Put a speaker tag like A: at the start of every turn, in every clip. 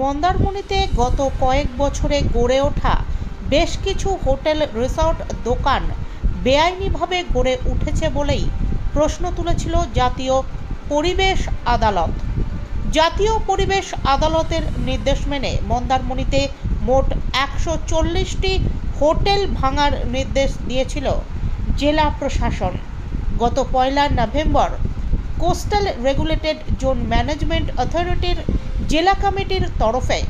A: মন্দারমণিতে গত কয়েক বছরে গড়ে ওঠা বেশ কিছু হোটেল রিসর্ট দোকান বেআইনিভাবে গড়ে উঠেছে বলেই প্রশ্ন তুলেছিল জাতীয় পরিবেশ আদালত। জাতীয় পরিবেশ আদালতের নির্দেশ মেনে মন্দারমণিতে মোট 140টি হোটেল ভাঙার নির্দেশ দিয়েছিল জেলা প্রশাসন। গত 1 November coastal regulated zone management অথরিটির জেলা কমিটির তরফে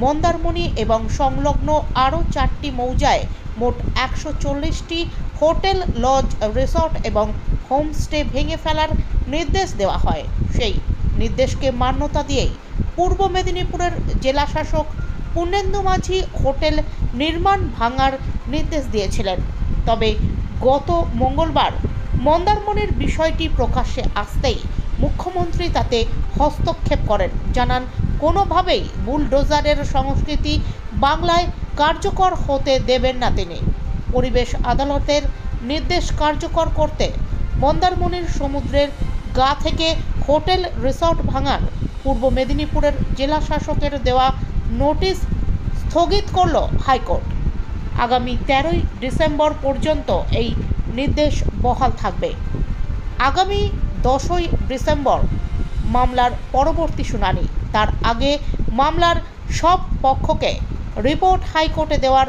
A: মন্দারমণি এবং সংলগ্ন আরও 4টি মৌজায় মোট 140টি হোটেল, লজ, রিসর্ট এবং হোমস্টে ভেঙে ফেলার নির্দেশ দেওয়া হয়। সেই নির্দেশকে মান্যতা দিয়েই পূর্ব মেদিনীপুরের জেলা শাসক পূর্ণেন্দু মাঝি হোটেল নির্মাণ ভাঙার নির্দেশ দিয়েছিলেন। তবে গত মঙ্গলবার মন্দারমণির বিষয়টি প্রকাশ্যে আসতেই মুখ্যমন্ত্রী তাতে হস্তক্ষেপ করেন। জানান, কোনোভাবেই বুলডোজারের সংস্কৃতি বাংলায় কার্যকর হতে দেবেন না তিনি। পরিবেশ আদালতের নির্দেশ কার্যকর করতে মন্দারমণির সমুদ্রের গা থেকে হোটেল রিসর্ট ভাঙার পূর্ব মেদিনীপুরের জেলা শাসকের দেওয়া নোটিশ স্থগিত করল হাইকোর্ট। আগামী 13ই ডিসেম্বর পর্যন্ত এই নির্দেশ বহাল থাকবে। আগামী 10ই ডিসেম্বর মামলার পরবর্তী শুনানি। তার আগে মামলার সব পক্ষকে রিপোর্ট হাইকোর্টে দেওয়ার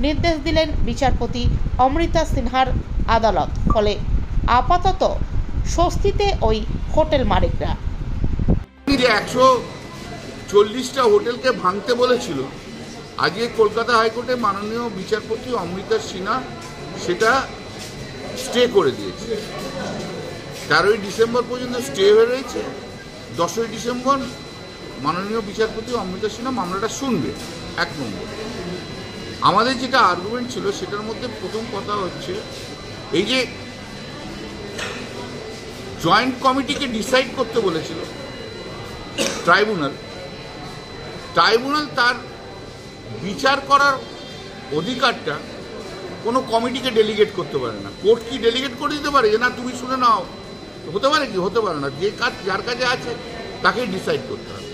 A: নির্দেশ দিলেন বিচারপতি অমৃতা সিনহার আদালত। ফলে আপাতত স্বস্তিতে ওই হোটেল মালিকরা।
B: 140টা হোটেলকে ভাঙতে বলেছিল, আজকে কলকাতা হাইকোর্টে মাননীয় বিচারপতি অমৃতা সিনহা সেটা স্টে করে দিয়েছে। 13ই ডিসেম্বর পর্যন্ত স্টে হয়ে রয়েছে। 10ই ডিসেম্বর মাননীয় বিচারপতি অমৃতা সিনহা মামলাটা শুনবে। 1 নম্বর, আমাদের যেটা আর্গুমেন্ট ছিল সেটার মধ্যে প্রথম কথা হচ্ছে এই যে জয়েন্ট কমিটিকে ডিসাইড করতে বলেছিল ট্রাইব্যুনাল তার বিচার করার অধিকারটা কোনো কমিটিকে ডেলিগেট করতে পারে না। কোর্ট কি ডেলিগেট করে দিতে পারে যে না তুমি শুনে নাও? হতে পারে কি? হতে পারে না। যে কাজ যার কাছে আছে তাকেই ডিসাইড করতে হবে।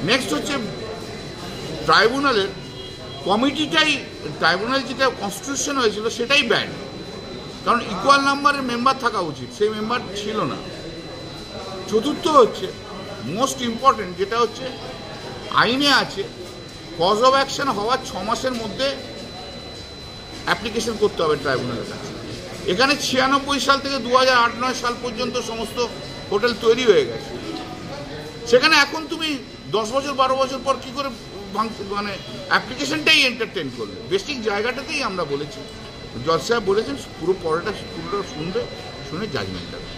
B: নেক্সট হচ্ছে ট্রাইব্যুনালের ট্রাইব্যুনাল যেটা কনস্টিটিউশন হয়েছিল সেটাই ব্যাড, কারণ ইকুয়াল নাম্বারের মেম্বার থাকা উচিত, সেই মেম্বার ছিল না। চতুর্থ হচ্ছে মোস্ট ইম্পর্টেন্ট, যেটা হচ্ছে আইনে আছে কজ অফ অ্যাকশন হওয়ার 6 মাসের মধ্যে অ্যাপ্লিকেশন করতে হবে ট্রাইব্যুনালের কাছে। এখানে 96 সাল থেকে 2008-9 সাল পর্যন্ত সমস্ত হোটেল তৈরি হয়ে গেছে। সেখানে এখন তুমি 10 বছর 12 বছর পর কি করে মানে অ্যাপ্লিকেশনটাই এন্টারটেন করবে? বেসিক জায়গাটাতেই আমরা বলেছি, জজ সাহেব বলেছেন পুরোটা শুনবে, শুনে জাজমেন্ট দেবে।